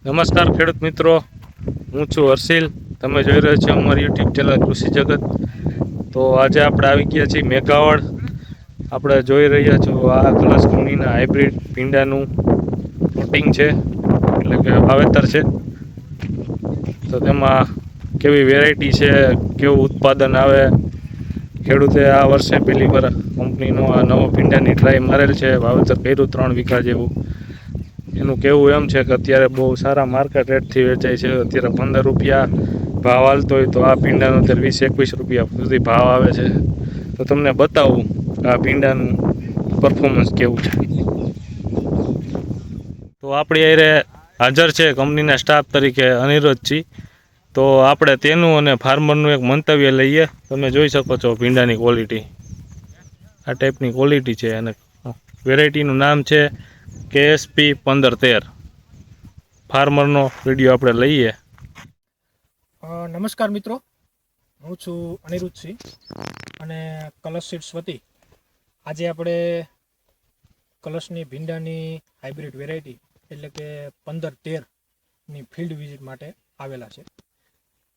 નમસ્કાર ખેડૂત મિત્રો, હું છું હર્ષિલ. તમે જોઈ રહ્યા છો અમારી યુટ્યુબ ચેનલ કૃષિ જગત. તો આજે આપણે આવી ગયા છીએ મેઘાવળ. આપણે જોઈ રહ્યા છો આ કલર્સ કંપનીના હાઇબ્રિડ ભીંડાનું પ્લોટિંગ છે, એટલે કે વાવેતર છે. તો તેમાં કેવી વેરાયટી છે, કેવું ઉત્પાદન આવે. ખેડૂતે આ વર્ષે પહેલી વાર કંપનીનો આ નવો ભીંડાની ટ્રાય મારેલ છે, વાવેતર કર્યું 3 વીઘા જેવું. એનું કહેવું એમ છે કે અત્યારે બહુ સારા માર્કેટ રેટથી વેચાય છે. અત્યારે 15 રૂપિયા ભાવ હાલતો હોય તો આ ભીંડાનો અત્યારે 20-21 રૂપિયા સુધી ભાવ આવે છે. તો તમને બતાવું આ ભીંડાનું પરફોર્મન્સ કેવું છે. તો આપણી હારે હાજર છે કંપનીના સ્ટાફ તરીકે અનિરુદ્ધજી. તો આપણે તેનું અને ફાર્મરનું એક મંતવ્ય લઈએ. તમે જોઈ શકો છો ભીંડાની ક્વોલિટી, આ ટાઈપની ક્વોલિટી છે. અને વેરાયટીનું નામ છે KSP 1513. ફાર્મરનો વિડીયો આપણે લઈએ. નમસ્કાર મિત્રો, હું છું અનિરુદ્ધસિંહ અને કલર્સ સીડ્સ વતી આજે આપણે કલર્સની ભીંડાની હાઇબ્રિડ વેરાયટી એટલે કે 1513ની ફિલ્ડ વિઝિટ માટે આવેલા છે.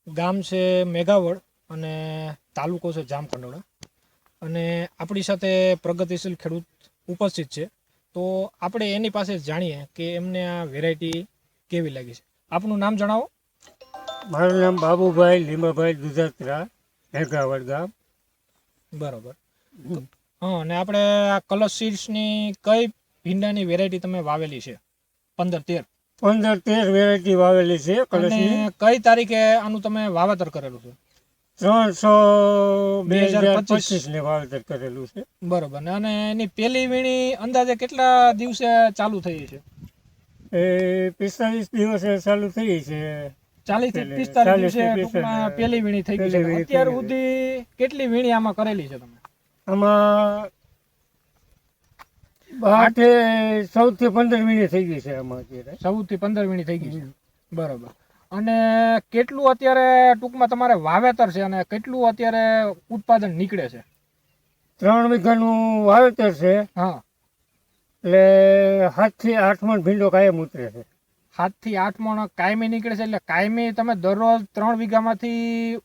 ગામ છે મેઘાવળ અને તાલુકો છે જામકંડોળા. અને આપણી સાથે પ્રગતિશીલ ખેડૂત ઉપસ્થિત છે. તો આપણે એની પાસે જાણીએ કે એમને આ વેરાયટી કેવી લાગી છે. આપનું નામ જણાવો. મારું નામ બાબુભાઈ લીમાભાઈ દુધાત્રા, મેઘાવળ ગામ. બરાબર. હા, અને આપણે આ કલર્સ સીડ્સની કઈ ભીંડાની વેરાયટી તમે વાવેલી છે? 1513 વેરાયટી વાવેલી છે. અને કઈ તારીખે આનું તમે વાવેતર કરેલું છે? 3/3/2025 ને વાવેતર કરેલું છે. બરોબર. અને એની પહેલી વીણી અંદાજે કેટલા દિવસે ચાલુ થઈ છે? એ 45 દિવસે ચાલુ થઈ છે. 40 થી 45 દિવસે ટૂંકમાં પહેલી વીણી થઈ ગઈ છે. અત્યાર સુધી કેટલી વીણી આમાં કરેલી છે તમે? આમાં 14 થી 15 વીણી થઈ ગઈ છે. આમાં અત્યારે 14 થી 15 વીણી થઈ ગઈ છે. બરોબર. અને કેટલું અત્યારે ટૂંકમાં તમારે વાવેતર છે અને કેટલું અત્યારે ઉત્પાદન નીકળે છે? 3 વીઘાનું વાવેતર છે. હા, એટલે 7 થી 8 મણ ભીંડો કાયમ ઉતરે છે. 7 થી 8 મણ કાયમી નીકળે છે. એટલે કાયમી તમે દરરોજ 3 વીઘામાંથી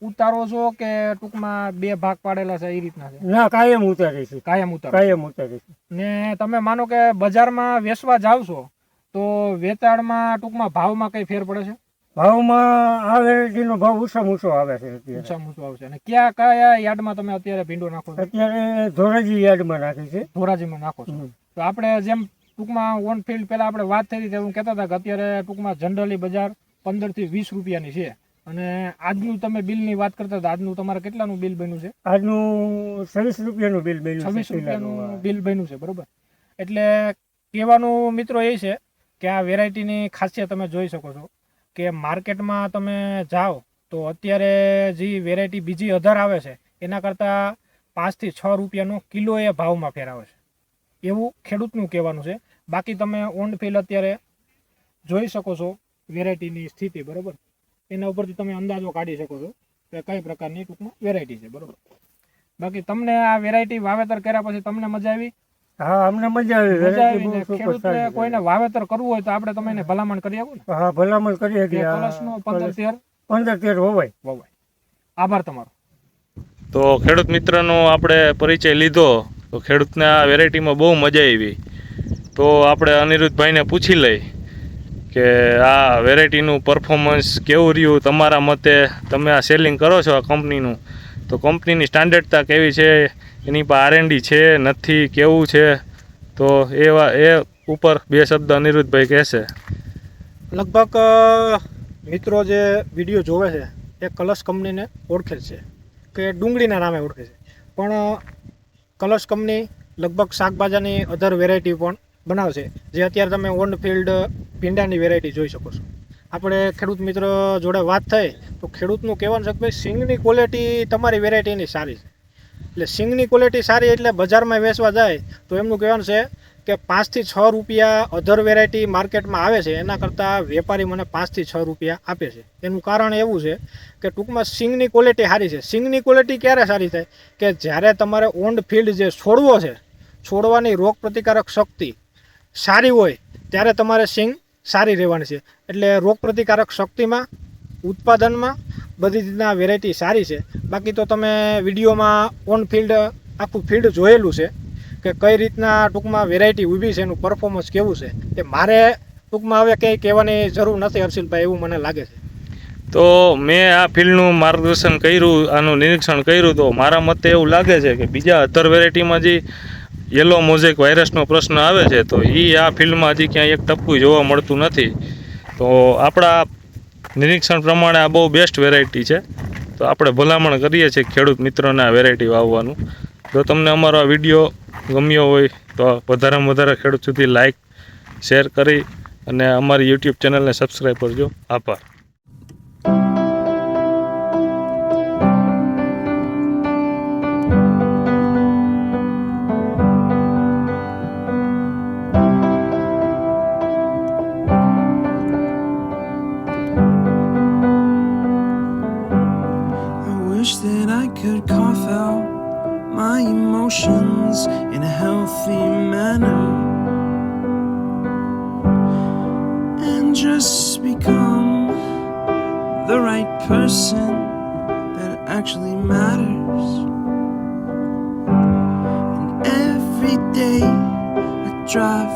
ઉતારો છો કે ટૂંકમાં 2 ભાગ પાડેલા છે એ રીતના છે? ના, કાયમ ઉતારે છે. કાયમ ઉતારે છે. ને તમે માનો કે બજારમાં વેચવા જાવ છો તો વેચાણમાં ટૂંકમાં ભાવમાં કઈ ફેર પડે છે? ભાવમાં આ વેરાયટીનો ભાવ ઓછામાં ઓછો આવે છે. ઓછામાં ઓછો આવશે. અને કયા યાર્ડમાં તમે અત્યારે ભીંડો નાખો છો? અત્યારે ધોરાજી યાર્ડમાં નાખી છે. ધોરાજીમાં નાખો છો. તો આપણે જેમ ટૂંકમાં ઓન ફિલ્ડ પહેલા આપણે વાત થઈ હતી એવું કહેતા હતા કે અત્યારે ટૂંકમાં જનરલી બજાર 15 થી 20 રૂપિયાની છે. અને આજનું તમે બિલની વાત કરતા હતા, આજનું તમારે કેટલાનું બિલ બન્યું છે? આજનું 26 રૂપિયાનું બિલ બન્યું છે. 26 રૂપિયાનું બિલ બન્યું છે. બરોબર. એટલે કહેવાનું મિત્રો એ છે કે આ વેરાયટીની ખાસિયત તમે જોઈ શકો છો કે માર્કેટમાં તમે જાઓ તો અત્યારે જે વેરાયટી બીજી અધર આવે છે એના કરતાં 5 થી 6 રૂપિયાનો કિલો એ ભાવમાં ફેર આવે છે, એવું ખેડૂતનું કહેવાનું છે. બાકી તમે ઓન ફિલ્ડ અત્યારે જોઈ શકો છો વેરાયટીની સ્થિતિ. બરાબર. એના ઉપરથી તમે અંદાજો કાઢી શકો છો કે કઈ પ્રકારની ટૂંકમાં વેરાયટી છે. બરાબર. બાકી તમને આ વેરાયટી વાવેતર કર્યા પછી તમને મજા આવી? હા, અમને મજા આવી. ખેડૂતને કોઈને વાવેતર કરવું હોય તો આપણે તમે એને ભલામણ કરી આપો ને? હા, ભલામણ કરી શકીએ. કલર્સનો 1513 વવાય. આભાર તમારો. તો ખેડૂત મિત્રનો આપણે પરિચય લીધો. તો ખેડૂતને આ વેરાયટીમાં બહુ મજા આવી. તો આપણે અનિરુદ્ધભાઈને પૂછી લઈ કે આ વેરાયટીનું પરફોર્મન્સ કેવું રહ્યું તમારા મતે. તમે આ સેલિંગ કરો છો આ કંપનીનું, તો કંપનીની સ્ટાન્ડર્ડતા કેવી છે, એની પર R&D છે નથી, કેવું છે? તો એ ઉપર 2 શબ્દ અનિરુદ્ધભાઈ કહેશે. લગભગ મિત્રો જે વિડીયો જોવે છે એ કલર્સ કંપનીને ઓળખે છે કે ડુંગળીના નામે ઓળખે છે. પણ કલર્સ કંપની લગભગ શાકભાજીની અધર વેરાયટી પણ બનાવશે, જે અત્યારે તમે ઓન ફિલ્ડ ભીંડાની વેરાયટી જોઈ શકો છો. આપણે ખેડૂત મિત્ર જોડે વાત થઈ તો ખેડૂતનું કહેવાનું છે કે ભાઈ સિંગની ક્વોલિટી તમારી વેરાયટીની સારી છે. એટલે સિંગની ક્વોલિટી સારી એટલે બજારમાં વેચવા જાય તો એમનું કહેવાનું છે કે 5 થી 6 રૂપિયા અધર વેરાયટી માર્કેટમાં આવે છે એના કરતાં વેપારી મને 5 થી 6 રૂપિયા આપે છે. એનું કારણ એવું છે કે ટૂંકમાં સિંગની ક્વોલિટી સારી છે. સિંગની ક્વોલિટી ક્યારે સારી થાય કે જ્યારે તમારે ઓન ફિલ્ડ જે છોડવો છે, છોડવાની રોગ પ્રતિકારક શક્તિ સારી હોય ત્યારે તમારે સિંગ સારી રહેવાની છે. એટલે રોગપ્રતિકારક શક્તિમાં, ઉત્પાદનમાં બધી રીતના વેરાયટી સારી છે. બાકી તો તમે વિડીયોમાં ઓન ફિલ્ડ આખું ફિલ્ડ જોયેલું છે કે કઈ રીતના ટૂંકમાં વેરાયટી ઊભી છે, એનું પરફોર્મન્સ કેવું છે. તે મારે ટૂંકમાં હવે કંઈ કહેવાની જરૂર નથી હર્ષિલભાઈ, એવું મને લાગે છે. તો મેં આ ફિલ્ડનું માર્ગદર્શન કર્યું, આનું નિરીક્ષણ કર્યું, તો મારા મતે એવું લાગે છે કે બીજા અધર વેરાયટીમાં જે યલો મોઝેક વાયરસનો પ્રશ્ન આવે છે, તો એ આ ફિલ્ડમાં હજી ક્યાંય એક ટપકું જોવા મળતું નથી. તો આપણા નિરીક્ષણ પ્રમાણે આ બહુ બેસ્ટ વેરાયટી છે. તો આપણે ભલામણ કરીએ છીએ ખેડૂત મિત્રોને આ વેરાયટી વાવવાનું. જો તમને અમારો આ વિડીયો ગમ્યો હોય તો વધારેમાં વધારે ખેડૂત સુધી લાઈક, શેર કરી અને અમારી યુટ્યુબ ચેનલને સબસ્ક્રાઈબ કરજો. આભાર. Wish that I could cough out my emotions in a healthy manner and just become the right person that actually matters. And every day I drive